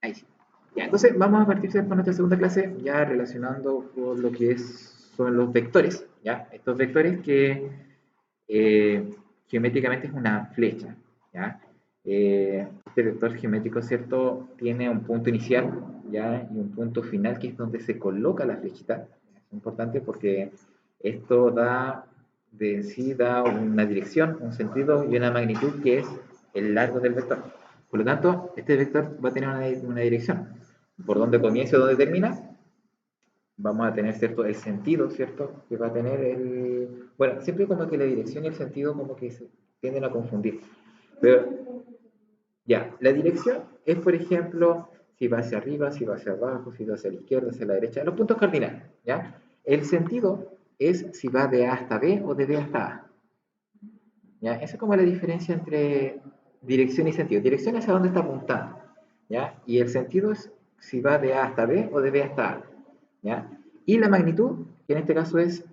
Ahí sí. Ya, entonces vamos a partir con nuestra segunda clase, ya relacionando con lo que son los vectores, ¿ya? Estos vectores que geométricamente es una flecha, ¿ya? Este vector geométrico, ¿cierto? Tiene un punto inicial, ¿ya? Y un punto final que es donde se coloca la flechita. Es importante porque esto da una dirección, un sentido y una magnitud que es el largo del vector. Por lo tanto, este vector va a tener una dirección. Por donde comienza o donde termina, vamos a tener, ¿cierto? El sentido, ¿cierto? Que va a tener el... Bueno, siempre como que la dirección y el sentido como que se tienden a confundir. Pero, ya, la dirección es, por ejemplo, si va hacia arriba, si va hacia abajo, si va hacia la izquierda, hacia la derecha, los puntos cardinales, ¿ya? El sentido es si va de A hasta B o de B hasta A, ¿ya? Esa es como la diferencia entre dirección y sentido. Dirección es a dónde está apuntando, ¿ya? Y el sentido es si va de A hasta B o de B hasta A, ¿ya? Y la magnitud, que en este caso es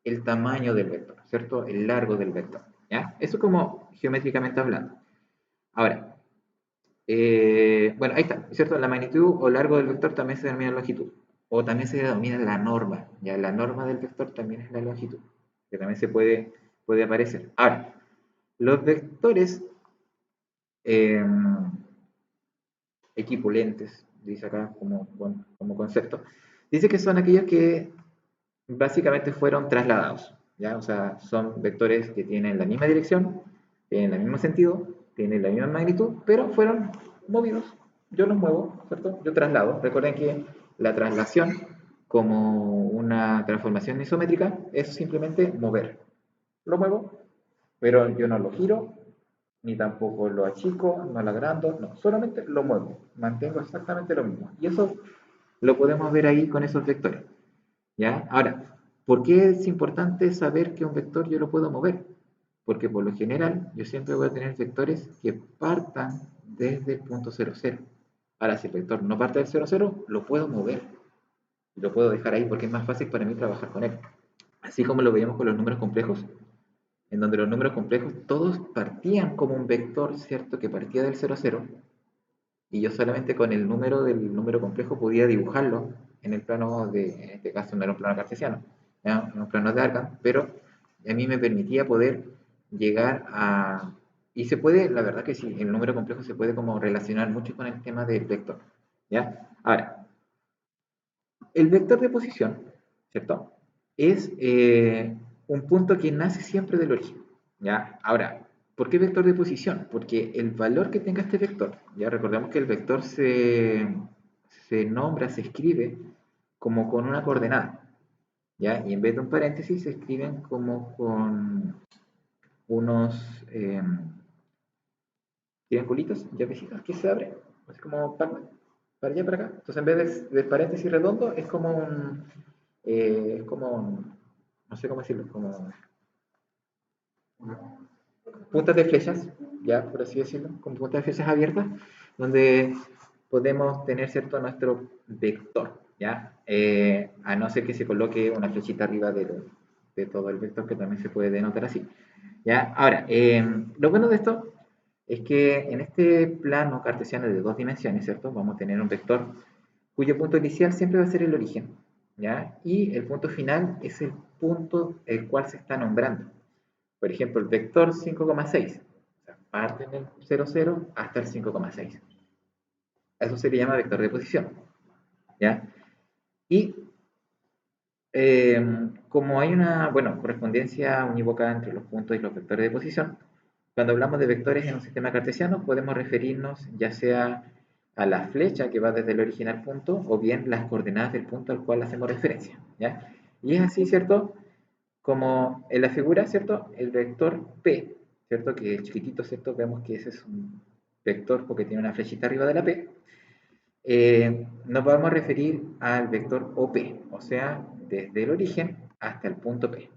el tamaño del vector, ¿cierto? El largo del vector, ¿ya? Eso como geométricamente hablando. Ahora, bueno, ahí está, ¿cierto? La magnitud o largo del vector también se denomina longitud, o también se denomina la norma, ¿ya? La norma del vector también es la longitud, que también puede aparecer. Ahora, los vectores eh, equipolentes, dice acá como concepto, dice que son aquellos que básicamente fueron trasladados, ¿ya? O sea, son vectores que tienen la misma dirección, tienen el mismo sentido, tienen la misma magnitud, pero fueron movidos. Yo los muevo, ¿cierto? Yo traslado. Recuerden que la traslación, como una transformación isométrica, es simplemente mover. Lo muevo, pero yo no lo giro, ni tampoco lo achico, no lo agrando, no, solamente lo muevo, mantengo exactamente lo mismo. Y eso lo podemos ver ahí con esos vectores, ¿ya? Ahora, ¿por qué es importante saber que un vector yo lo puedo mover? Porque por lo general yo siempre voy a tener vectores que partan desde el punto 0, 0. Ahora, si el vector no parte del 0, 0, lo puedo mover. Lo puedo dejar ahí porque es más fácil para mí trabajar con él. Así como lo veíamos con los números complejos, en donde los números complejos todos partían como un vector, ¿cierto? Que partía del 0, 0, y yo solamente con el número del número complejo podía dibujarlo en el plano en este caso no era un plano cartesiano, era un plano de Arkham, pero a mí me permitía poder llegar a... Y se puede, la verdad que sí, el número complejo se puede como relacionar mucho con el tema del vector, ¿ya? Ahora, el vector de posición, ¿cierto? Es un punto que nace siempre del origen, ¿ya? Ahora, ¿por qué vector de posición? Porque el valor que tenga este vector, ya recordemos que el vector se nombra, se escribe como con una coordenada, ¿ya? Y en vez de un paréntesis se escriben como con unos triangulitos, llavecitos que se abren, así como para allá, para acá. Entonces en vez de paréntesis redondo es como un, no sé cómo decirlo, como puntas de flechas, ya por así decirlo, con puntas de flechas abiertas, donde podemos tener cierto nuestro vector, ya, a no ser que se coloque una flechita arriba de todo el vector, que también se puede denotar así. ¿Ya? Ahora, lo bueno de esto es que en este plano cartesiano de dos dimensiones, ¿cierto? Vamos a tener un vector cuyo punto inicial siempre va a ser el origen, ¿ya? Y el punto final es el punto el cual se está nombrando. Por ejemplo, el vector 5,6, o sea, parte en el 0, 0 hasta el 5,6. Eso se le llama vector de posición, ¿ya? Y como hay una, bueno, correspondencia unívoca entre los puntos y los vectores de posición, cuando hablamos de vectores en un sistema cartesiano podemos referirnos ya sea a la flecha que va desde el origen al punto o bien las coordenadas del punto al cual hacemos referencia, ¿ya? Y es así, ¿cierto? Como en la figura, ¿cierto? El vector P, ¿cierto? Que es chiquitito, ¿cierto? Vemos que ese es un vector porque tiene una flechita arriba de la P. Nos vamos a referir al vector OP, o sea, desde el origen hasta el punto P.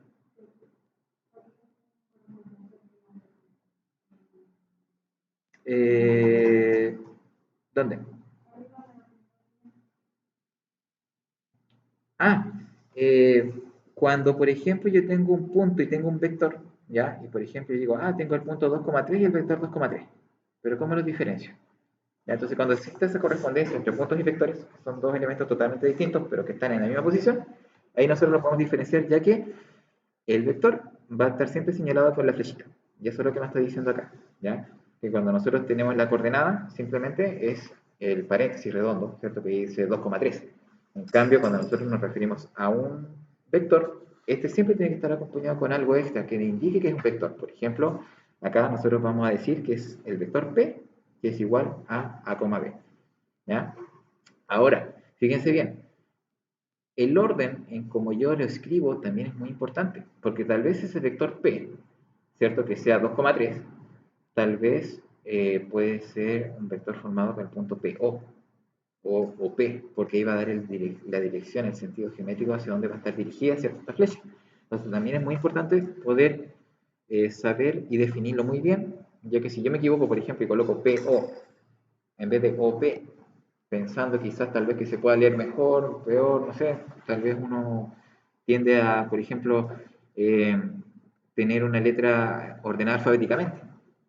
Eh, ¿Dónde? Ah, eh, cuando por ejemplo yo tengo un punto y tengo un vector, ¿ya? Y por ejemplo yo digo, tengo el punto 2,3 y el vector 2,3. Pero ¿cómo los diferencio? ¿Ya? Entonces, cuando existe esa correspondencia entre puntos y vectores, que son dos elementos totalmente distintos, pero que están en la misma posición, ahí nosotros lo podemos diferenciar, ya que el vector va a estar siempre señalado con la flechita. Y eso es lo que me está diciendo acá, ¿ya? Que cuando nosotros tenemos la coordenada, simplemente es el paréntesis redondo, ¿cierto? Que dice 2,3. En cambio, cuando nosotros nos referimos a un vector, este siempre tiene que estar acompañado con algo extra que le indique que es un vector. Por ejemplo, acá nosotros vamos a decir que es el vector P, que es igual a B, ¿ya? Ahora, fíjense bien, el orden en como yo lo escribo también es muy importante, porque tal vez ese vector P, ¿cierto? Que sea 2,3, tal vez puede ser un vector formado con el punto PO o P, porque ahí va a dar la dirección, el sentido geométrico hacia dónde va a estar dirigida, ¿cierto? Esta flecha. Entonces también es muy importante poder saber y definirlo muy bien, ya que si yo me equivoco, por ejemplo, y coloco PO en vez de OP, pensando quizás tal vez que se pueda leer mejor, peor, no sé, tal vez uno tiende a, por ejemplo, eh, tener una letra ordenada alfabéticamente.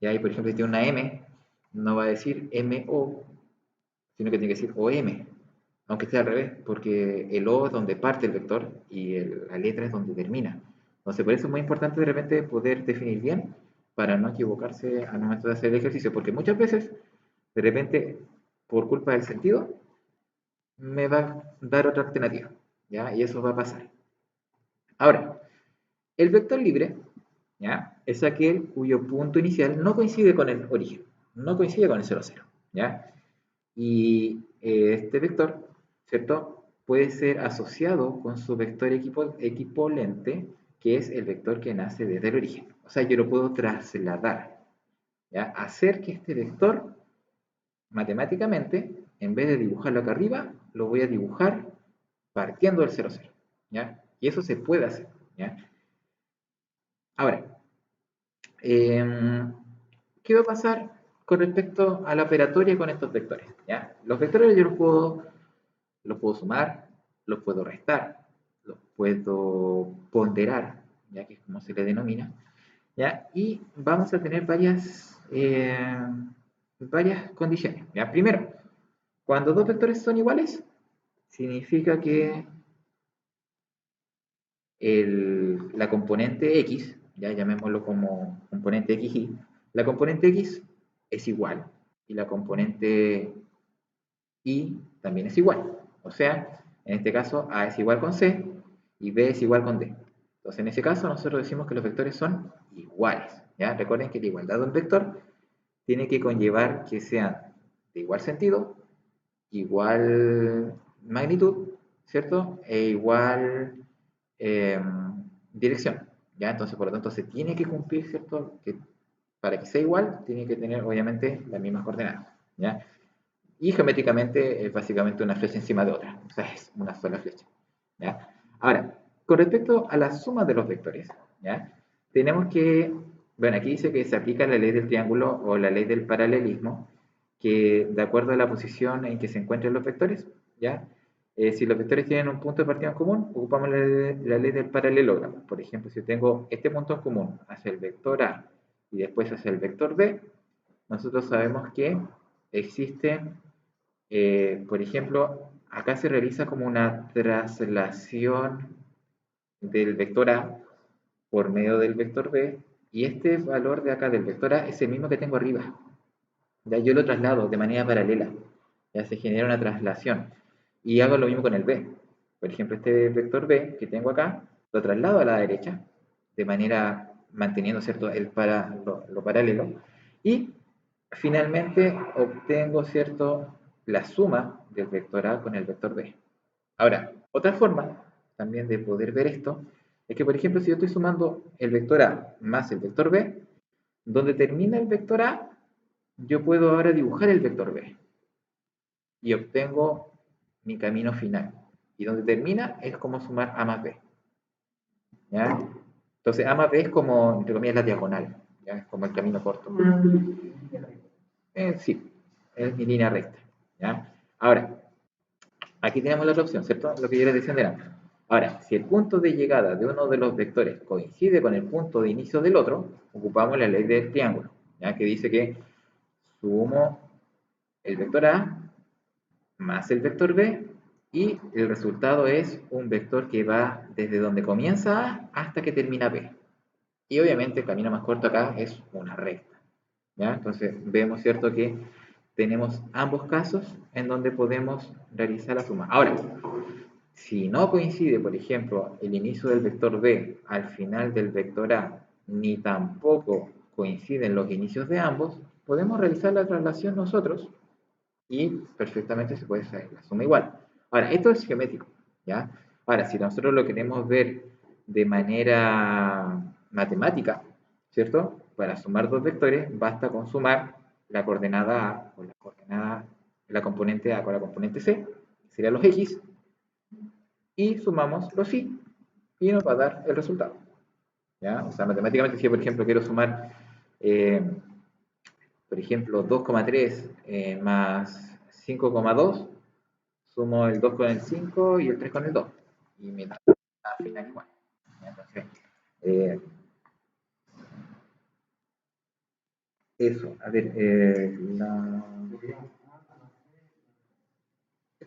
Y ahí, por ejemplo, si tiene una M, no va a decir MO, sino que tiene que decir OM, aunque esté al revés, porque el O es donde parte el vector y la letra es donde termina. Entonces, por eso es muy importante de repente poder definir bien para no equivocarse al momento de hacer el ejercicio, porque muchas veces, de repente, por culpa del sentido, me va a dar otra alternativa, ¿ya? Y eso va a pasar. Ahora, el vector libre, ¿ya? Es aquel cuyo punto inicial no coincide con el origen, no coincide con el 0, 0, ¿ya? Y este vector, ¿cierto? Puede ser asociado con su vector equipolente, que es el vector que nace desde el origen. O sea, yo lo puedo trasladar, ¿ya? Hacer que este vector, matemáticamente, en vez de dibujarlo acá arriba, lo voy a dibujar partiendo del 0, 0, ¿ya? Y eso se puede hacer, ¿ya? Ahora, ¿qué va a pasar con respecto a la operatoria con estos vectores? ¿Ya? Los vectores yo los puedo sumar, los puedo restar, los puedo ponderar, ya que es como se le denomina, ¿ya? Y vamos a tener varias condiciones, ¿ya? Primero, cuando dos vectores son iguales, significa que la componente X, ya llamémoslo como componente XY, la componente X es igual y la componente Y también es igual. O sea, en este caso A es igual con C y B es igual con D. Entonces, en ese caso, nosotros decimos que los vectores son iguales. ¿Ya? Recuerden que la igualdad de un vector tiene que conllevar que sean de igual sentido, igual magnitud, ¿cierto? E igual eh, dirección. ¿Ya? Entonces, por lo tanto, se tiene que cumplir, ¿cierto? Que para que sea igual, tiene que tener, obviamente, las mismas coordenadas. ¿Ya? Y geométricamente es básicamente una flecha encima de otra. O sea, es una sola flecha. ¿Ya? Ahora, con respecto a la suma de los vectores, ¿ya? Tenemos que, bueno, aquí dice que se aplica la ley del triángulo o la ley del paralelismo, que de acuerdo a la posición en que se encuentran los vectores, ¿ya? Si los vectores tienen un punto de partida en común, ocupamos la ley del paralelogramo. Por ejemplo, si tengo este punto en común hacia el vector A y después hacia el vector B, nosotros sabemos que existe, por ejemplo, acá se realiza como una traslación del vector A por medio del vector B, y este valor de acá del vector A es el mismo que tengo arriba. Ya yo lo traslado de manera paralela, ya se genera una traslación. Y hago lo mismo con el B. Por ejemplo, este vector B que tengo acá, lo traslado a la derecha, de manera manteniendo, ¿cierto?, lo paralelo, y finalmente obtengo, ¿cierto?, la suma del vector A con el vector B. Ahora, otra forma también de poder ver esto es que, por ejemplo, si yo estoy sumando el vector A más el vector B, donde termina el vector A, yo puedo ahora dibujar el vector B y obtengo mi camino final. Y donde termina es como sumar A más B. ¿Ya? Entonces, A más B es como, entre comillas, la diagonal. ¿Ya? Es como el camino corto. Sí, es mi línea recta. ¿Ya? Ahora, aquí tenemos la otra opción, ¿cierto? Lo que yo les decía antes. Ahora, si el punto de llegada de uno de los vectores coincide con el punto de inicio del otro, ocupamos la ley del triángulo, ¿ya? Que dice que sumo el vector A más el vector B, y el resultado es un vector que va desde donde comienza A hasta que termina B. Y obviamente el camino más corto acá es una recta. ¿Ya? Entonces vemos, ¿cierto?, que tenemos ambos casos en donde podemos realizar la suma. Ahora, si no coincide, por ejemplo, el inicio del vector B al final del vector A, ni tampoco coinciden los inicios de ambos, podemos realizar la traslación nosotros y perfectamente se puede hacer la suma igual. Ahora, esto es geométrico, ¿ya? Ahora, si nosotros lo queremos ver de manera matemática, ¿cierto? Para sumar dos vectores, basta con sumar la coordenada A con la coordenada, la componente A con la componente C, que serían los X, y sumamos los Y, y nos va a dar el resultado, ¿ya? O sea, matemáticamente, si yo, por ejemplo, quiero sumar, por ejemplo, 2,3 más 5,2, sumo el 2 con el 5 y el 3 con el 2. Y me da al final igual. Entonces, eh, eso, a ver,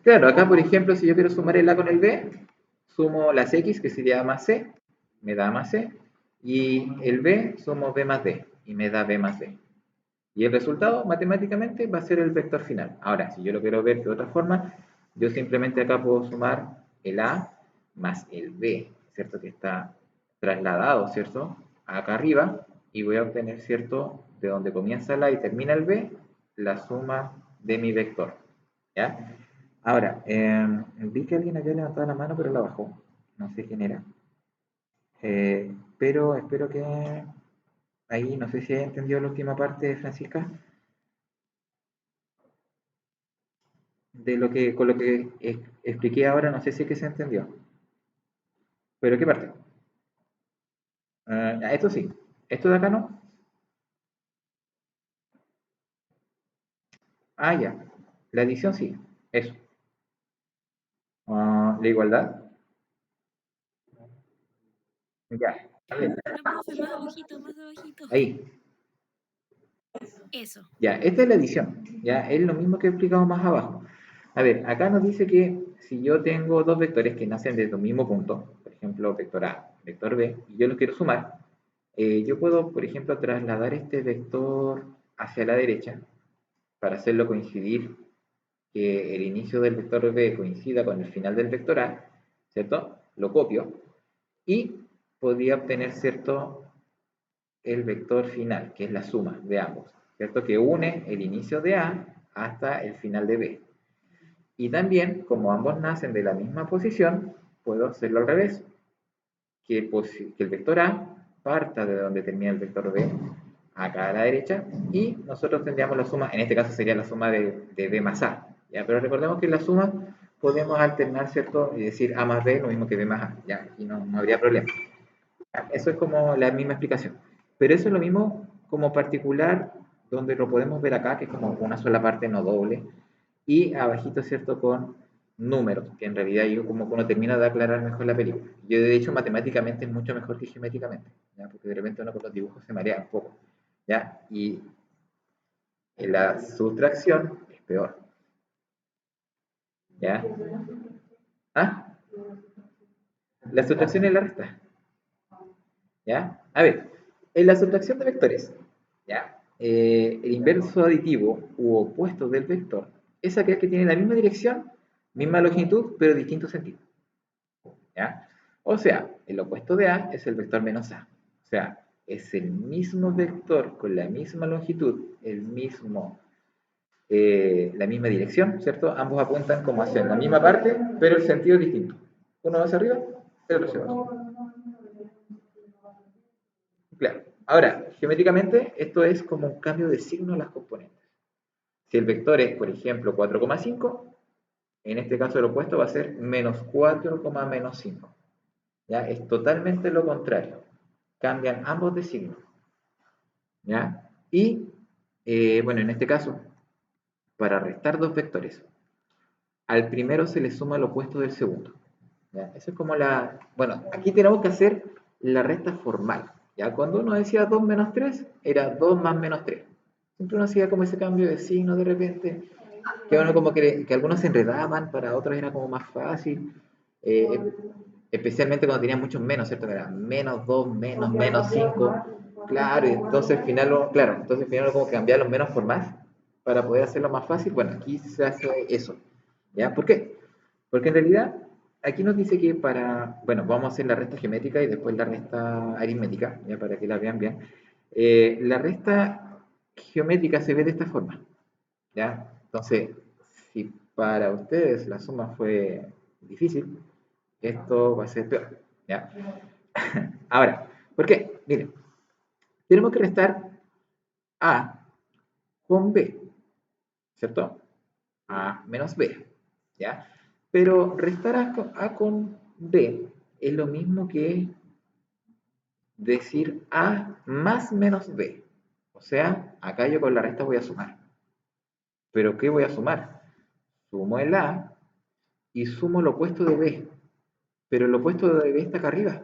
claro, acá por ejemplo, si yo quiero sumar el A con el B, sumo las X, que sería A más C, me da A más C, y el B sumo B más D, y me da B más D. Y el resultado, matemáticamente, va a ser el vector final. Ahora, si yo lo quiero ver de otra forma, yo simplemente acá puedo sumar el A más el B, ¿cierto? Que está trasladado, ¿cierto? Acá arriba, y voy a obtener, ¿cierto? De donde comienza el A y termina el B, la suma de mi vector, ¿ya? Ahora, vi que alguien había levantado la mano, pero la bajó. No sé quién era. Pero espero que ahí, no sé si haya entendido la última parte, Francisca. De lo que, con lo que expliqué ahora, no sé si es que se entendió. ¿Pero qué parte? Esto sí. ¿Esto de acá no? Ah, ya. La adición sí. Eso. La igualdad. Ya. A ver. No, profe, más abajito, más abajito. Ahí. Eso. Ya. Esta es la adición. Ya. Es lo mismo que he explicado más abajo. A ver, acá nos dice que si yo tengo dos vectores que nacen desde un mismo punto, por ejemplo, vector A, vector B, y yo los quiero sumar, yo puedo, por ejemplo, trasladar este vector hacia la derecha para hacerlo coincidir, que el inicio del vector B coincida con el final del vector A, ¿cierto? Lo copio y podría obtener, ¿cierto?, el vector final, que es la suma de ambos, ¿cierto? Que une el inicio de A hasta el final de B. Y también, como ambos nacen de la misma posición, puedo hacerlo al revés, que el vector A parta de donde termina el vector B, acá a la derecha, y nosotros tendríamos la suma, en este caso sería la suma de B más A, ¿ya? Pero recordemos que en la suma podemos alternar, ¿cierto? Y decir A más B lo mismo que B más A, ¿ya? Y no habría problema. Eso es como la misma explicación. Pero eso es lo mismo como particular, donde lo podemos ver acá, que es como una sola parte, no doble, y abajito, ¿cierto?, con números, que en realidad yo como que uno termina de aclarar mejor la película. Yo de hecho matemáticamente es mucho mejor que geométricamente, ¿ya? Porque de repente uno con los dibujos se marea un poco, ¿ya? Y en la sustracción es peor, ¿ya? ¿Ah? La sustracción es la resta, ¿ya? A ver, en la sustracción de vectores, ¿ya? El inverso aditivo u opuesto del vector es aquel que tiene la misma dirección, misma longitud, pero distinto sentido, ¿ya? O sea, el opuesto de A es el vector menos A. O sea, es el mismo vector con la misma longitud, la misma dirección, ¿cierto? Ambos apuntan como hacia la misma parte, pero el sentido es distinto. Uno va hacia arriba, el otro hacia abajo. Claro. Ahora, geométricamente, esto es como un cambio de signo en las componentes. Si el vector es, por ejemplo, 4,5, en este caso el opuesto va a ser menos 4, menos 5. ¿Ya? Es totalmente lo contrario. Cambian ambos de signo. ¿Ya? Y, bueno, en este caso, para restar dos vectores, al primero se le suma el opuesto del segundo. ¿Ya? Eso es como la... Bueno, aquí tenemos que hacer la resta formal. ¿Ya? Cuando uno decía 2 menos 3, era 2 más menos 3. Siempre uno hacía como ese cambio de signo de repente, que uno como que algunos se enredaban, para otros era como más fácil, eh, especialmente cuando tenían muchos menos, ¿cierto? Era menos 2 menos 5, claro, y entonces al final, claro, entonces al final uno como que cambiaba los menos por más, para poder hacerlo más fácil. Bueno, aquí se hace eso, ¿ya? ¿Por qué? Porque en realidad aquí nos dice que bueno, vamos a hacer la resta geométrica y después la resta aritmética, ya para que la vean bien. La resta geométrica se ve de esta forma, ¿ya? Entonces, si para ustedes la suma fue difícil, esto va a ser peor, ¿ya? Ahora, ¿por qué? Miren, tenemos que restar A con B, ¿cierto? A menos B, ¿ya? Pero restar A con B es lo mismo que decir A más menos B. O sea, acá yo con la resta voy a sumar. ¿Pero qué voy a sumar? Sumo el A y sumo lo opuesto de B. Pero el opuesto de B está acá arriba,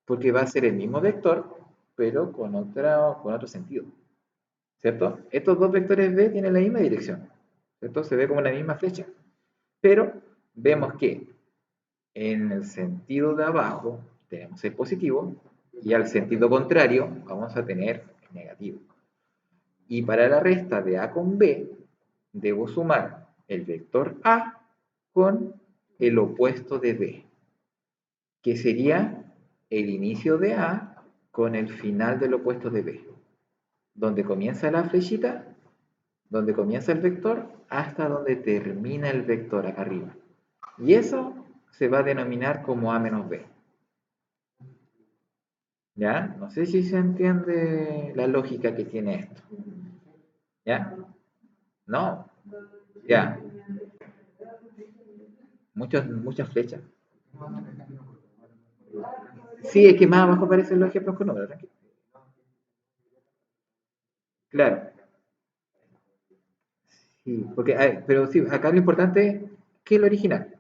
porque va a ser el mismo vector, pero con otro sentido, ¿cierto? Estos dos vectores B tienen la misma dirección, ¿cierto? Se ve como la misma flecha, pero vemos que en el sentido de abajo tenemos el positivo y al sentido contrario vamos a tener el negativo. Y para la resta de A con B, debo sumar el vector A con el opuesto de B, que sería el inicio de A con el final del opuesto de B, donde comienza la flechita, donde comienza el vector, hasta donde termina el vector acá arriba. Y eso se va a denominar como A menos B. ¿Ya? No sé si se entiende la lógica que tiene esto. ¿Ya? No. Ya. Muchas flechas. Sí, es que más abajo aparecen los ejemplos con números. Tranquilo. Claro. Sí, porque, pero sí, acá lo importante es ¿qué es lo original?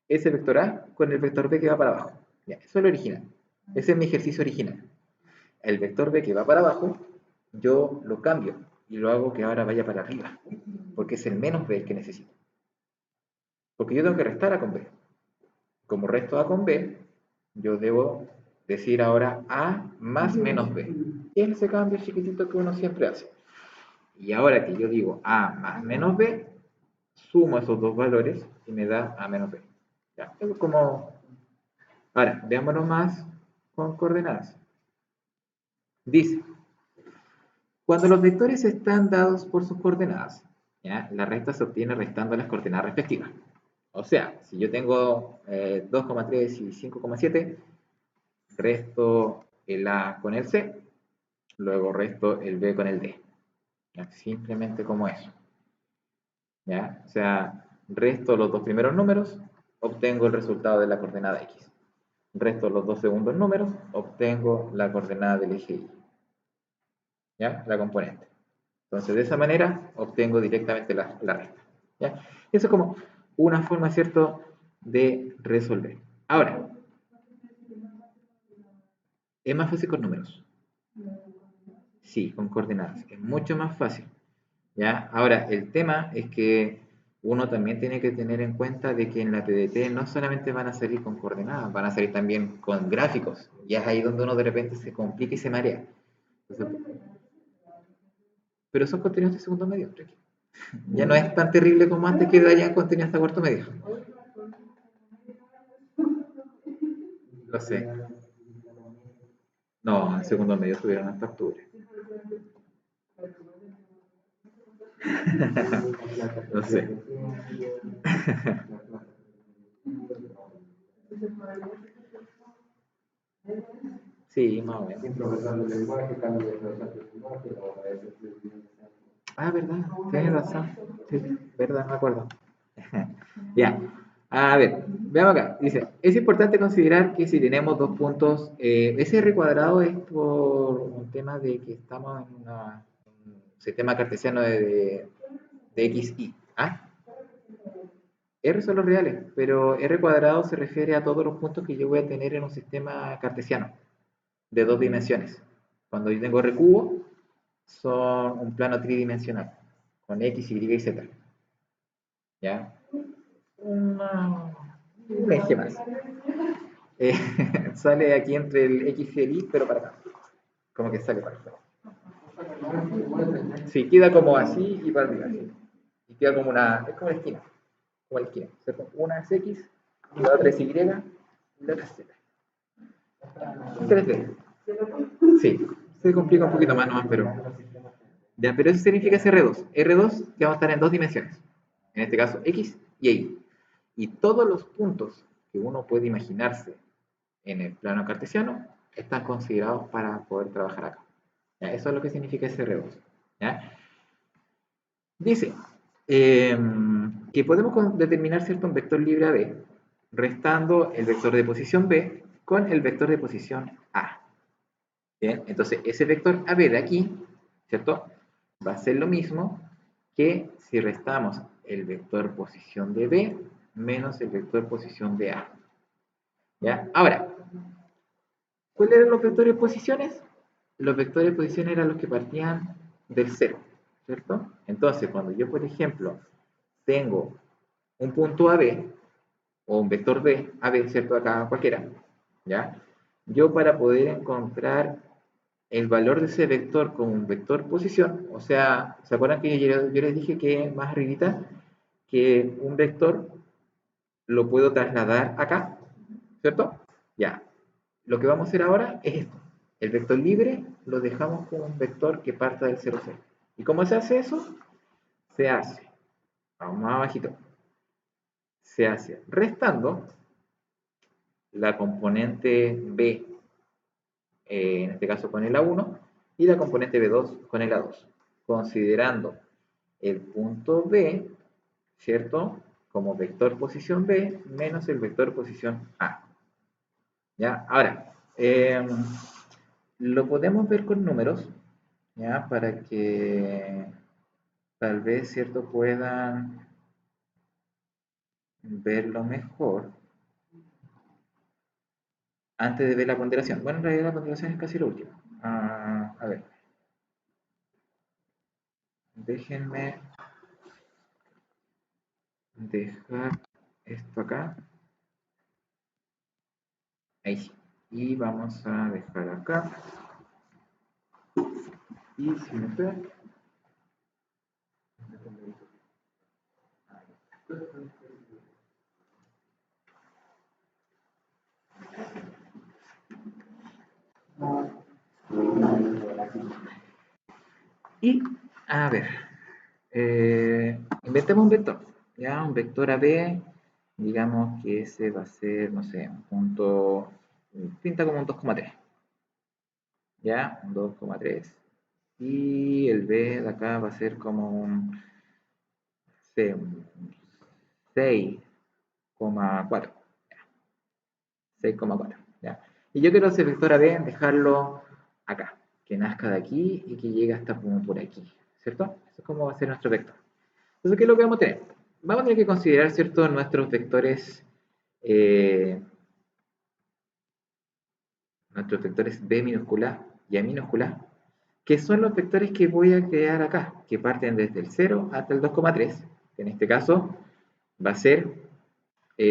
Ese vector A con el vector B que va para abajo. Ya, eso es lo original. Ese es mi ejercicio original. El vector B que va para abajo, yo lo cambio y lo hago que ahora vaya para arriba, porque es el menos B el que necesito. Porque yo tengo que restar A con B. Como resto A con B, yo debo decir ahora A más menos B. Y es ese cambio chiquitito que uno siempre hace. Y ahora que yo digo A más menos B, sumo esos dos valores y me da A menos B. ¿Ya? Es como... Ahora, veámoslo más con coordenadas. Dice, cuando los vectores están dados por sus coordenadas, ¿ya? La resta se obtiene restando las coordenadas respectivas. O sea, si yo tengo 2,3 y 5,7, resto el A con el C, luego resto el B con el D. ¿Ya? Simplemente como eso. ¿Ya? O sea, resto los dos primeros números, obtengo el resultado de la coordenada X. Resto los dos segundos números, obtengo la coordenada del eje Y. ¿Ya? La componente. Entonces, de esa manera, obtengo directamente la resta. ¿Ya? Eso es como una forma, ¿cierto?, de resolver. Ahora, es más fácil con números. Sí, con coordenadas. Es mucho más fácil. ¿Ya? Ahora, el tema es que uno también tiene que tener en cuenta de que en la PDT no solamente van a salir con coordenadas, van a salir también con gráficos. Y es ahí donde uno de repente se complica y se marea. Entonces, pero son contenidos de segundo medio. Ya no es tan terrible como antes que darían contenido hasta cuarto medio. Lo sé. No, en segundo medio subieron hasta octubre. No sé. Sí, más o menos. Ah, verdad, tienes razón. Sí, verdad, me acuerdo. Ya. A ver, veamos acá. Dice, es importante considerar que si tenemos dos puntos, ese R cuadrado es por un tema de que estamos en un sistema cartesiano de X, Y. ¿Ah? R son los reales, pero R cuadrado se refiere a todos los puntos que yo voy a tener en un sistema cartesiano de dos dimensiones. Cuando yo tengo R cubo, son un plano tridimensional, con X, Y y Z. ¿ya? Un eje más. Sale aquí entre el X y el Y, pero para acá. Como que sale para afuera. Sí, queda como así y para arriba. Así. Y queda como una, es como una esquina. Como la esquina, ¿cierto? Una es X, la otra es Y, y la otra es Z. 3D. Sí, se complica un poquito más nomás, pero... Ya, pero eso significa ese R2. R2 que vamos a estar en dos dimensiones. En este caso, X y Y. Y todos los puntos que uno puede imaginarse en el plano cartesiano están considerados para poder trabajar acá. ¿Ya? Eso es lo que significa ese R2. ¿Ya? Dice que podemos determinar cierto un vector libre AB restando el vector de posición B con el vector de posición A. ¿Bien? Entonces, ese vector AB de aquí, ¿cierto? Va a ser lo mismo que si restamos el vector posición de B menos el vector posición de A. ¿Ya? Ahora, ¿cuáles eran los vectores de posiciones? Los vectores de posición eran los que partían del cero, ¿cierto? Entonces, cuando yo, por ejemplo, tengo un punto AB o un vector B, AB, ¿cierto? Acá cualquiera, ¿ya? Yo para poder encontrar el valor de ese vector como un vector posición, o sea, ¿se acuerdan que yo les dije que más arribita, que un vector lo puedo trasladar acá, ¿cierto? Ya, lo que vamos a hacer ahora es esto. El vector libre lo dejamos como un vector que parta del 0, 0. ¿Y cómo se hace eso? Se hace, vamos más abajito, se hace restando la componente B, en este caso con el A1, y la componente B2 con el A2, considerando el punto B, ¿cierto? Como vector posición B menos el vector posición A. ¿Ya? Ahora, lo podemos ver con números, ¿ya? Para que tal vez, ¿cierto? Puedan verlo mejor antes de ver la ponderación. Bueno, en realidad la ponderación es casi lo último. A ver, déjenme dejar esto acá. Ahí sí. Y vamos a dejar acá. Y si me ve. Y, a ver, inventemos un vector. Ya, un vector AB, digamos que ese va a ser, no sé, un punto, pinta como un 2,3. Ya, un 2,3. Y el B de acá va a ser como un, sé, un 6,4. 6,4. ¿Ya? Y yo quiero ese vector AB dejarlo acá, que nazca de aquí y que llegue hasta como por aquí, ¿cierto? Eso es como va a ser nuestro vector. Entonces, ¿qué es lo que vamos a tener? Vamos a tener que considerar, ¿cierto?, nuestros vectores B minúscula y A minúscula, que son los vectores que voy a crear acá, que parten desde el 0 hasta el 2,3, que en este caso va a ser,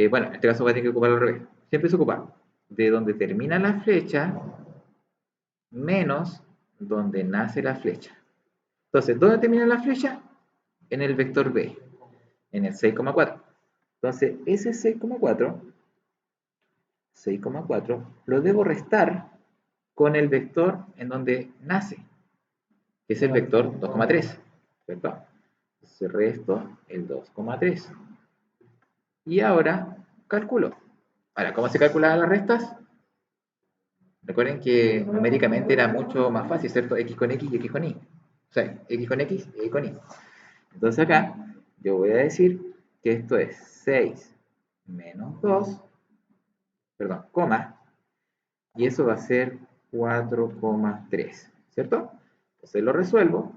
bueno, en este caso va a tener que ocuparlo al revés. Siempre se ocupa de donde termina la flecha menos donde nace la flecha. Entonces, ¿dónde termina la flecha? En el vector B, en el 6,4. Entonces, ese 6,4 lo debo restar con el vector en donde nace, que es el vector 2,3, ¿cierto? Entonces resto el 2,3. Y ahora calculo. Ahora, ¿cómo se calculaban las restas? Recuerden que numéricamente era mucho más fácil, ¿cierto? X con X y X con Y. O sea, X con X y Y con Y. Entonces acá yo voy a decir que esto es 6 menos 2, perdón, coma, y eso va a ser 4,3, ¿cierto? Entonces lo resuelvo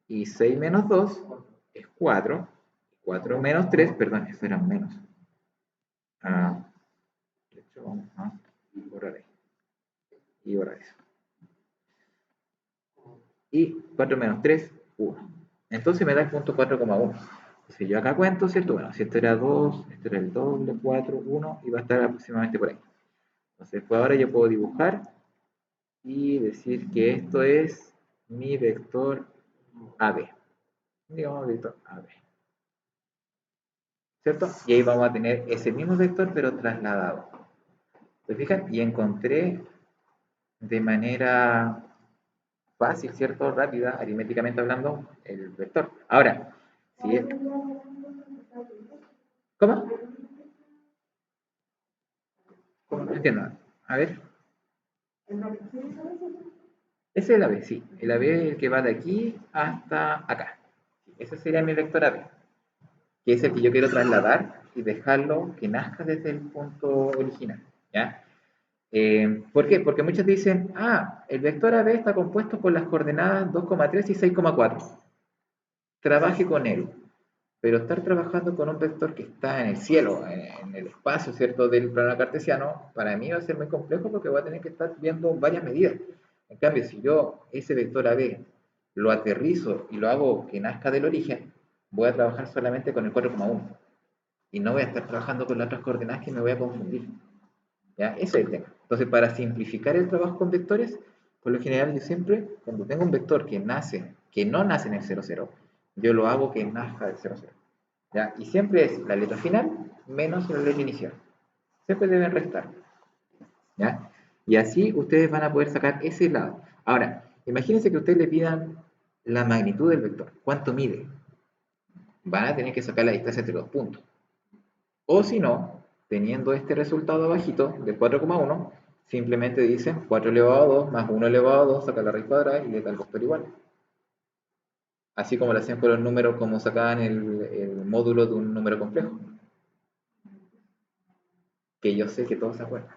y 6 menos 2 es 4, 4 menos 3, perdón, eso era menos. De hecho, vamos a borrar ahí y borrar eso. Y 4 menos 3, 1. Entonces me da el punto 4,1. Si yo acá cuento, ¿cierto? Bueno, si esto era 2, esto era el doble, 4, 1, y va a estar aproximadamente por ahí. Entonces, pues ahora yo puedo dibujar y decir que esto es mi vector AB. Digamos vector AB. ¿Cierto? Y ahí vamos a tener ese mismo vector, pero trasladado. ¿Se fijan? Y encontré de manera fácil, ¿cierto? Rápida, aritméticamente hablando, el vector. Ahora, si es... ¿Cómo? ¿Cómo? No entiendo. A ver. Ese es el AB, sí. El AB es el que va de aquí hasta acá. Ese sería mi vector AB, que es el que yo quiero trasladar y dejarlo que nazca desde el punto original. ¿Ya? ¿Por qué? Porque muchos dicen, el vector AB está compuesto por las coordenadas 2,3 y 6,4. Trabaje con él. Pero estar trabajando con un vector que está en el cielo, en el espacio, ¿cierto?, del plano cartesiano, para mí va a ser muy complejo porque voy a tener que estar viendo varias medidas. En cambio, si yo ese vector AB lo aterrizo y lo hago que nazca del origen, voy a trabajar solamente con el 4,1 y no voy a estar trabajando con las otras coordenadas que me voy a confundir. ¿Ya? Ese es el tema. Entonces, para simplificar el trabajo con vectores, por lo general yo siempre, cuando tengo un vector que no nace en el 0,0, yo lo hago que nazca del 0,0. ¿Ya? Y siempre es la letra final menos la letra inicial. Siempre deben restar. ¿Ya? Y así ustedes van a poder sacar ese lado. Ahora, imagínense que ustedes le pidan la magnitud del vector. ¿Cuánto mide? Van a tener que sacar la distancia entre los puntos. O si no, teniendo este resultado abajito del 4,1, simplemente dicen 4 elevado a 2 más 1 elevado a 2, saca la raíz cuadrada y le da el vector igual. Así como lo hacían con los números, como sacaban el módulo de un número complejo. Que yo sé que todos se acuerdan.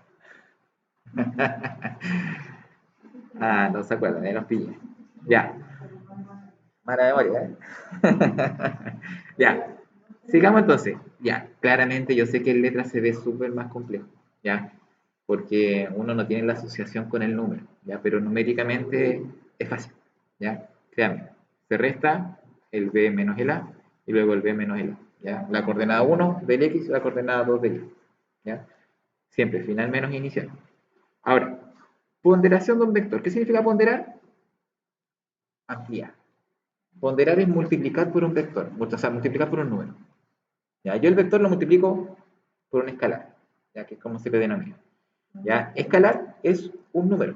No se acuerdan, los pillé. Ya, mala memoria, ¿eh? Ya, sigamos entonces. Ya, claramente yo sé que en letras se ve súper más complejo, ¿ya? Porque uno no tiene la asociación con el número, ¿ya? Pero numéricamente es fácil, ¿ya? Créanme, se resta el b menos el a y luego el b menos el a, ¿ya? La coordenada 1 del x y la coordenada 2 del y, ¿ya? Siempre, final menos inicial. Ahora, ponderación de un vector. ¿Qué significa ponderar? Ampliar. Ponderar es multiplicar por un vector, o sea, multiplicar por un número. ¿Ya? Yo el vector lo multiplico por un escalar, ya que es como se le denomina. ¿Ya? Escalar es un número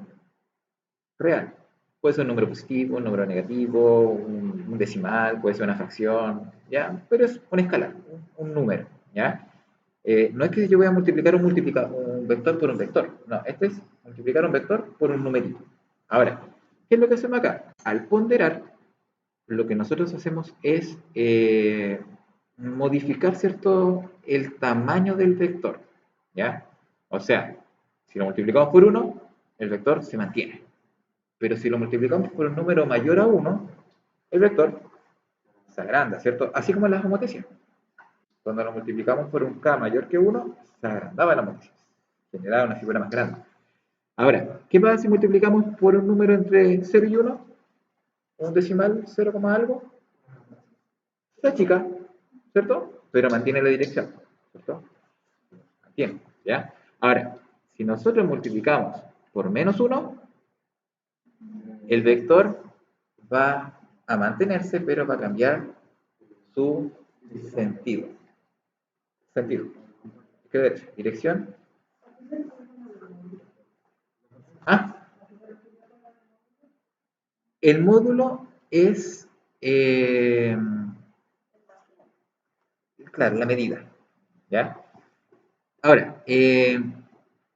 real. Puede ser un número positivo, un número negativo, un decimal, puede ser una fracción, ¿ya? Pero es un escalar, un número, ¿ya? No es que yo voy a multiplicar un vector por un vector, no, este es multiplicar un vector por un numerito. Ahora, ¿qué es lo que hacemos acá? Al ponderar, lo que nosotros hacemos es modificar, ¿cierto?, el tamaño del vector, ¿ya? O sea, si lo multiplicamos por 1, el vector se mantiene. Pero si lo multiplicamos por un número mayor a 1, el vector se agranda, ¿cierto? Así como en las homotecias. Cuando lo multiplicamos por un k mayor que 1, se agrandaba la homotecía. Generaba una figura más grande. Ahora, ¿qué pasa si multiplicamos por un número entre 0 y 1? Un decimal, 0, algo. La chica, ¿cierto? Pero mantiene la dirección, ¿cierto? Mantiene, ¿ya? Ahora, si nosotros multiplicamos por menos 1, el vector va a mantenerse, pero va a cambiar su sentido. Sentido. ¿Qué derecha? Dirección. Ah, el módulo es, claro, la medida. ¿Ya? Ahora,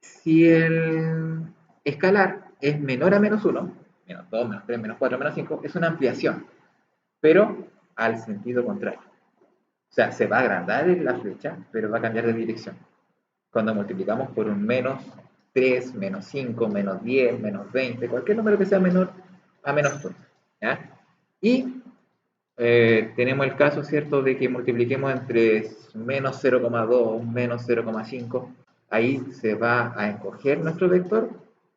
si el escalar es menor a menos 1, menos 2, menos 3, menos 4, menos 5, es una ampliación, pero al sentido contrario. O sea, se va a agrandar en la flecha, pero va a cambiar de dirección. Cuando multiplicamos por un menos 3, menos 5, menos 10, menos 20, cualquier número que sea menor a menos 2. ¿Ya? Y tenemos el caso, ¿cierto?, de que multipliquemos entre menos 0,2, menos 0,5. Ahí se va a encoger nuestro vector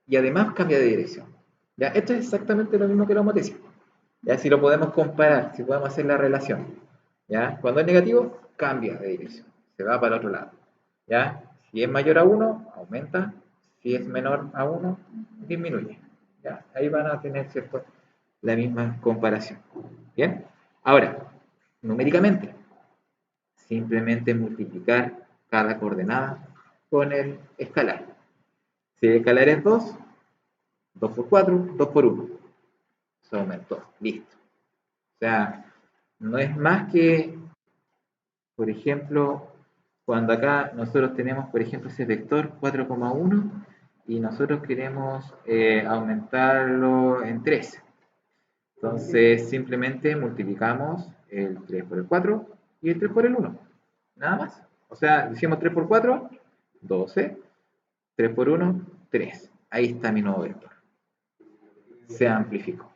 y además cambia de dirección. ¿Ya? Esto es exactamente lo mismo que la homotesia. Ya, si lo podemos comparar, si podemos hacer la relación. ¿ya? Cuando es negativo, cambia de dirección, se va para el otro lado, ¿ya? Si es mayor a 1, aumenta, si es menor a 1, disminuye, ¿ya? Ahí van a tener, ¿cierto?, la misma comparación, ¿bien? Ahora, numéricamente, simplemente multiplicar cada coordenada con el escalar. Si el escalar es 2, 2 por 4, 2 por 1. Se aumentó, listo. O sea, no es más que, por ejemplo, cuando acá nosotros tenemos, por ejemplo, ese vector 4,1 y nosotros queremos aumentarlo en 3. Entonces, simplemente multiplicamos el 3 por el 4 y el 3 por el 1. Nada más. O sea, decimos 3 por 4, 12. 3 por 1, 3. Ahí está mi nuevo vector. Se amplificó.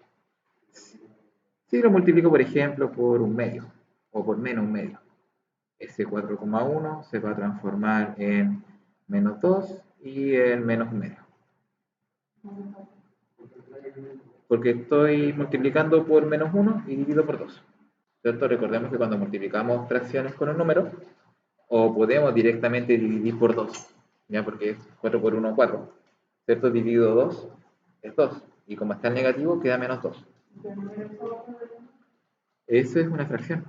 Si lo multiplico, por ejemplo, por un medio o por menos un medio, ese 4,1 se va a transformar en menos 2 y en menos un medio. Porque estoy multiplicando por menos 1 y divido por 2. ¿Cierto? Recordemos que cuando multiplicamos fracciones con un número, o podemos directamente dividir por 2, ¿ya? Porque 4 por 1, 4. ¿Cierto? Dividido 2 es 2. Y como está el negativo, queda menos 2. Eso es una fracción.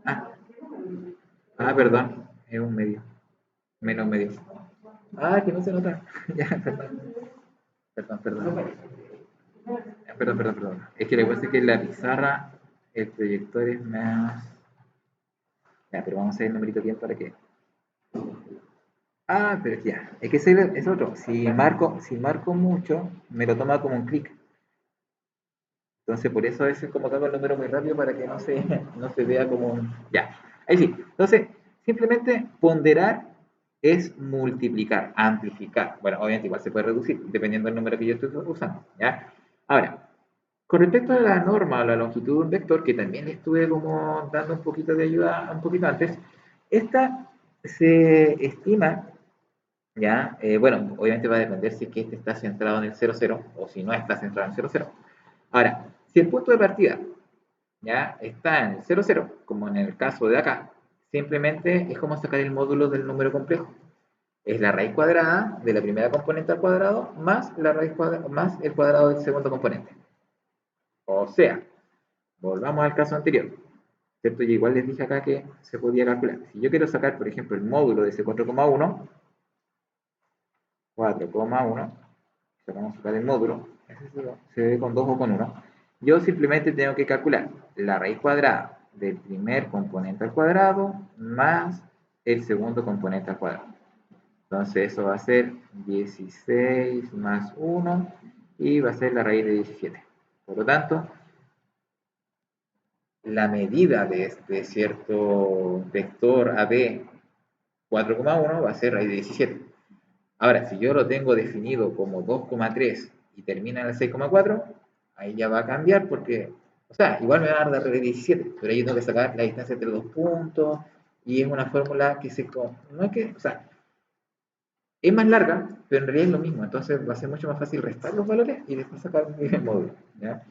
Ah, perdón. Es un medio. Menos medio. Que no se nota. Ya, perdón. Perdón. Es que lo que pasa es que en la pizarra el proyector es más... Ya, pero vamos a hacer el numerito bien para que... Pero ya. Es que ese es otro. Si marco mucho, me lo toma como un clic. Entonces, por eso a veces como que hago el número muy rápido para que no se vea como un... Ya, ahí sí. Entonces, simplemente ponderar es multiplicar, amplificar. Bueno, obviamente igual se puede reducir, dependiendo del número que yo estoy usando, ¿ya? Ahora, con respecto a la norma o la longitud de un vector, que también estuve como dando un poquito de ayuda un poquito antes, esta se estima, ¿ya? Bueno, obviamente va a depender si es que este está centrado en el 0,0 o si no está centrado en el 0,0. Ahora, si el punto de partida, ¿ya?, está en el 0,0, como en el caso de acá, simplemente es como sacar el módulo del número complejo. Es la raíz cuadrada de la primera componente al cuadrado más la raíz más el cuadrado del segundo componente. O sea, volvamos al caso anterior, ¿cierto? Y igual les dije acá que se podía calcular. Si yo quiero sacar, por ejemplo, el módulo de ese 4,1, vamos a sacar el módulo, se ve con 2 o con 1. Yo simplemente tengo que calcular la raíz cuadrada del primer componente al cuadrado más el segundo componente al cuadrado. Entonces eso va a ser 16 más 1 y va a ser la raíz de 17. Por lo tanto, la medida de este cierto vector AB 4,1 va a ser raíz de 17. Ahora, si yo lo tengo definido como 2,3 y termina en el 6,4, ahí ya va a cambiar porque, o sea, igual me va a dar la raíz de 17, pero ahí tengo que sacar la distancia entre los puntos y es una fórmula que no es que, o sea, es más larga, pero en realidad es lo mismo, entonces va a ser mucho más fácil restar los valores y después sacar el módulo, ¿ya?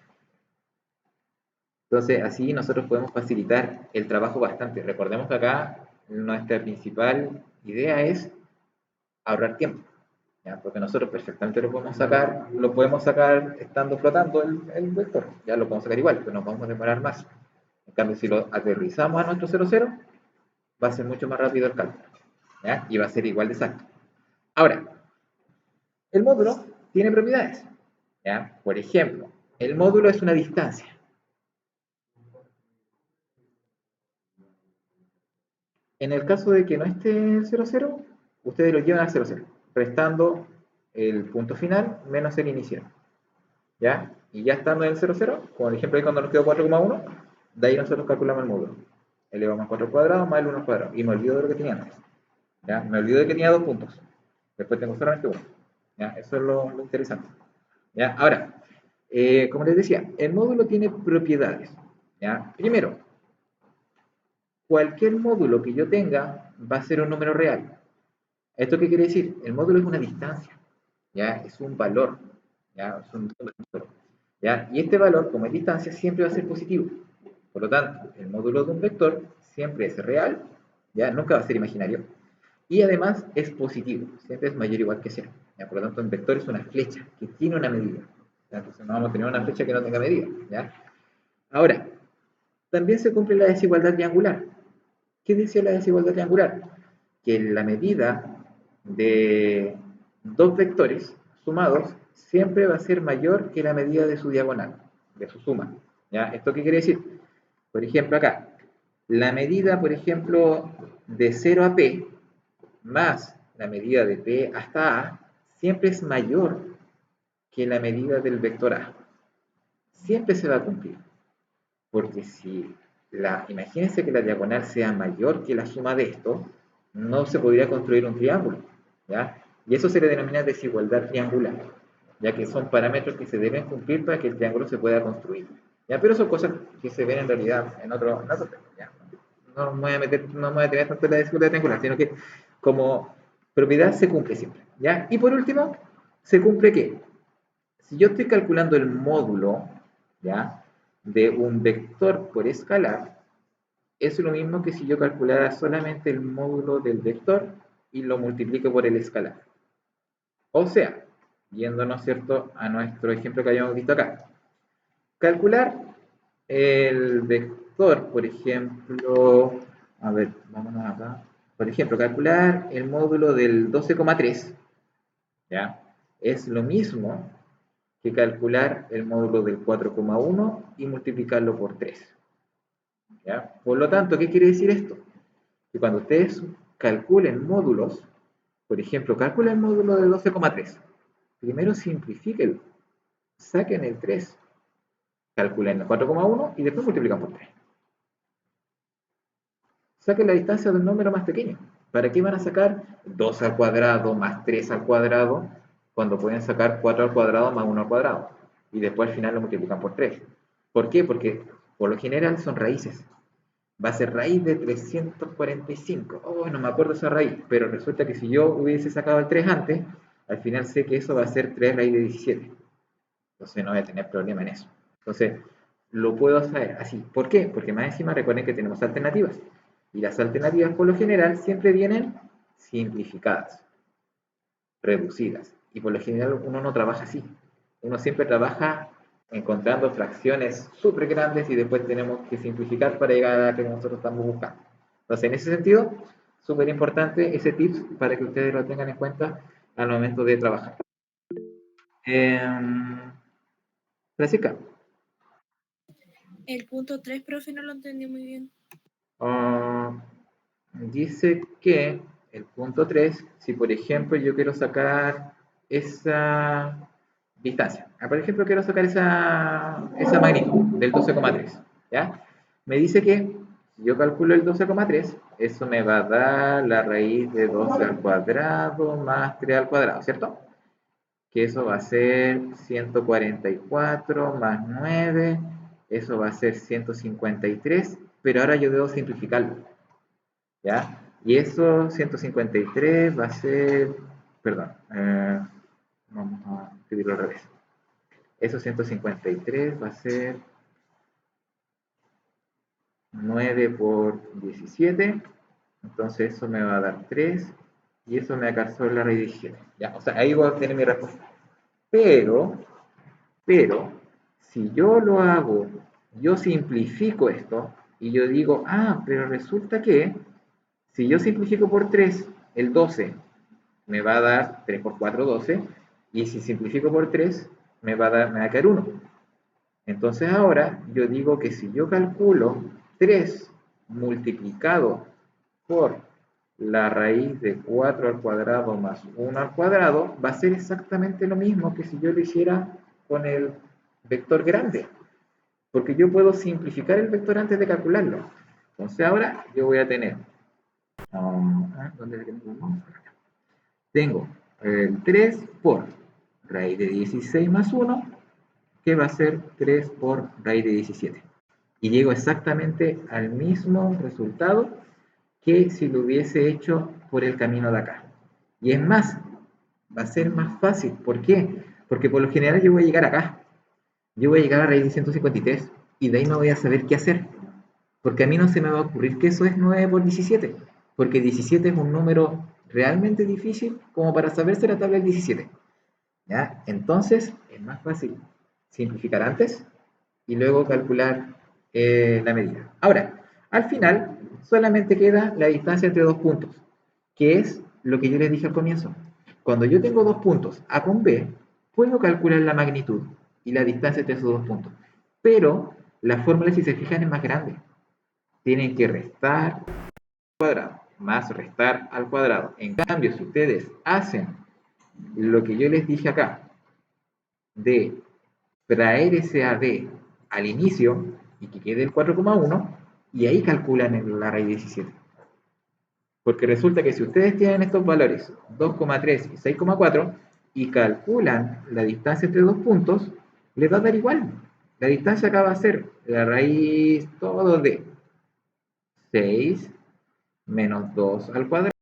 Entonces, así nosotros podemos facilitar el trabajo bastante. Recordemos que acá nuestra principal idea es ahorrar tiempo, ¿ya? Porque nosotros perfectamente lo podemos sacar estando flotando el vector, ya lo podemos sacar igual, pero nos vamos a demorar más. En cambio, si lo aterrizamos a nuestro 0,0, va a ser mucho más rápido el cálculo, ¿ya? Y va a ser igual de exacto. Ahora, el módulo tiene propiedades, ¿ya? Por ejemplo, el módulo es una distancia. En el caso de que no esté el 0,0, ustedes lo llevan al 0,0, restando el punto final menos el inicial, ¿ya? Y ya estando en el 0,0, como por ejemplo ahí cuando nos quedó 4,1, de ahí nosotros calculamos el módulo. Elevamos al 4 al cuadrado más el 1 al cuadrado. Y me olvido de lo que tenía antes, ¿ya? Me olvido de que tenía 2 puntos. Después tengo solamente 1, ¿ya? Eso es lo interesante, ¿ya? Ahora, como les decía, el módulo tiene propiedades, ¿ya? Primero, cualquier módulo que yo tenga va a ser un número real. ¿Esto qué quiere decir? El módulo es una distancia, ¿ya? Es un valor, ¿ya? Es un número, ¿ya? Y este valor, como es distancia, siempre va a ser positivo. Por lo tanto, el módulo de un vector siempre es real, ya nunca va a ser imaginario, y además es positivo, siempre es mayor o igual que 0. ¿Ya? Por lo tanto, un vector es una flecha que tiene una medida. ¿Ya? Entonces no vamos a tener una flecha que no tenga medida. ¿Ya? Ahora, también se cumple la desigualdad triangular. ¿Qué dice la desigualdad triangular? Que la medida de dos vectores sumados siempre va a ser mayor que la medida de su diagonal, de su suma. ¿Ya? ¿Esto qué quiere decir? Por ejemplo, acá, la medida, por ejemplo, de 0 a P más la medida de P hasta A siempre es mayor que la medida del vector A. Siempre se va a cumplir. Porque si imagínense que la diagonal sea mayor que la suma de esto, no se podría construir un triángulo, ¿ya? Y eso se le denomina desigualdad triangular, ya que son parámetros que se deben cumplir para que el triángulo se pueda construir, ¿ya? Pero son cosas que se ven en realidad en otro tema, ¿ya? No me voy a meter, no me voy a tener tanto en la desigualdad triangular, sino que como propiedad se cumple siempre, ¿ya? Y por último, se cumple que si yo estoy calculando el módulo, ¿ya? De un vector por escalar, es lo mismo que si yo calculara solamente el módulo del vector y lo multiplico por el escalar. O sea, yéndonos, ¿cierto?, a nuestro ejemplo que habíamos visto acá. Calcular el vector, por ejemplo, a ver, vámonos acá. Por ejemplo, calcular el módulo del 12,3, ¿ya? Es lo mismo que calcular el módulo del 4,1 y multiplicarlo por 3. ¿Ya? Por lo tanto, ¿qué quiere decir esto? Que cuando ustedes calculen módulos, por ejemplo, calculen el módulo de 12,3. Primero simplifíquenlo, saquen el 3, calculen el 4,1 y después multiplican por 3. Saquen la distancia del número más pequeño. ¿Para qué van a sacar 2 al cuadrado más 3 al cuadrado cuando pueden sacar 4 al cuadrado más 1 al cuadrado? Y después al final lo multiplican por 3. ¿Por qué? Porque por lo general son raíces. Va a ser raíz de 345. Oh, no me acuerdo esa raíz, pero resulta que si yo hubiese sacado el 3 antes, al final sé que eso va a ser 3 raíz de 17. Entonces no voy a tener problema en eso. Entonces, lo puedo hacer así. ¿Por qué? Porque más encima recuerden que tenemos alternativas. Y las alternativas por lo general siempre vienen simplificadas, reducidas. Y por lo general uno no trabaja así. Uno siempre trabaja encontrando fracciones súper grandes y después tenemos que simplificar para llegar a la que nosotros estamos buscando. Entonces, en ese sentido, súper importante ese tips para que ustedes lo tengan en cuenta al momento de trabajar. Francisca, El punto 3, profe, no lo entendí muy bien. dice que el punto 3, si por ejemplo yo quiero sacar esa distancia, por ejemplo quiero sacar esa magnitud del 12,3, ¿ya? Me dice que si yo calculo el 12,3, eso me va a dar la raíz de 12 al cuadrado más 3 al cuadrado, ¿cierto? Que eso va a ser 144 más 9, eso va a ser 153, pero ahora yo debo simplificarlo, ¿ya? Y eso 153 va a ser, perdón, vamos a escribirlo al revés. Eso 153 va a ser 9 por 17, entonces eso me va a dar 3, y eso me va a dar solo la raíz de 17. ¿Ya? O sea, ahí voy a obtener mi respuesta. Pero, si yo lo hago, yo simplifico esto, y yo digo, pero resulta que si yo simplifico por 3, el 12 me va a dar 3 por 4, 12, y si simplifico por 3, me va a caer 1. Entonces ahora yo digo que si yo calculo 3 multiplicado por la raíz de 4 al cuadrado más 1 al cuadrado, va a ser exactamente lo mismo que si yo lo hiciera con el vector grande, porque yo puedo simplificar el vector antes de calcularlo. Entonces ahora yo voy a tener, ¿dónde tengo? Tengo el 3 por raíz de 16 más 1, que va a ser 3 por raíz de 17. Y llego exactamente al mismo resultado que si lo hubiese hecho por el camino de acá. Y es más, va a ser más fácil. ¿Por qué? Porque por lo general yo voy a llegar acá. Yo voy a llegar a raíz de 153 y de ahí no voy a saber qué hacer. Porque a mí no se me va a ocurrir que eso es 9 por 17, porque 17 es un número realmente difícil como para saberse la tabla del 17. ¿Ya? Entonces, es más fácil simplificar antes y luego calcular la medida. Ahora, al final, solamente queda la distancia entre dos puntos, que es lo que yo les dije al comienzo. Cuando yo tengo dos puntos A con B, puedo calcular la magnitud y la distancia entre esos dos puntos. Pero la fórmula, si se fijan, es más grande. Tienen que restar al cuadrado, más restar al cuadrado. En cambio, si ustedes hacen lo que yo les dije acá, de traer ese AD al inicio y que quede el 4,1 y ahí calculan la raíz 17. Porque resulta que si ustedes tienen estos valores 2,3 y 6,4 y calculan la distancia entre dos puntos, les va a dar igual. La distancia acá va a ser la raíz todo de 6 menos 2 al cuadrado